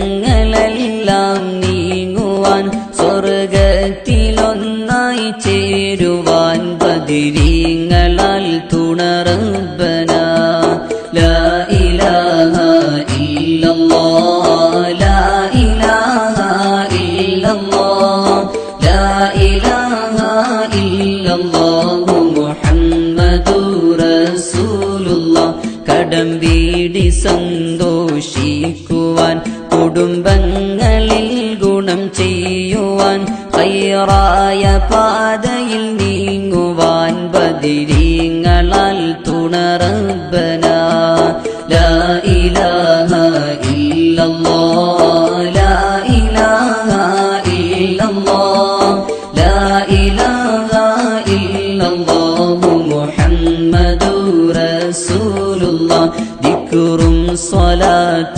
കുറ്റങ്ങളെല്ലാം നീങ്ങുവാൻ സ്വർഗത്തിലൊന്നായി ചേരുവാൻ ബദരീങ്ങളാൽ തുണ റബ്ബനാ ലാ ഇലാഹ ഇല്ലല്ലാഹ് ലാ ഇലാഹ ഇല്ലല്ലാഹ് ലാ ഇലാഹ ഇല്ലല്ലാഹു മുഹമ്മദുർ റസൂലുള്ളാഹ് കടം വീടി സന്തോഷിക്കുവാൻ കുടുംബങ്ങളിൽ ഗുണം ചെയ്യുവാൻ ഖൈറായ പാതയിൽ നീങ്ങുവാൻ ബദരീങ്ങളാൽ തുണ റബ്ബനാ ലാ ഇലാഹ ഇല്ലല്ലാഹ്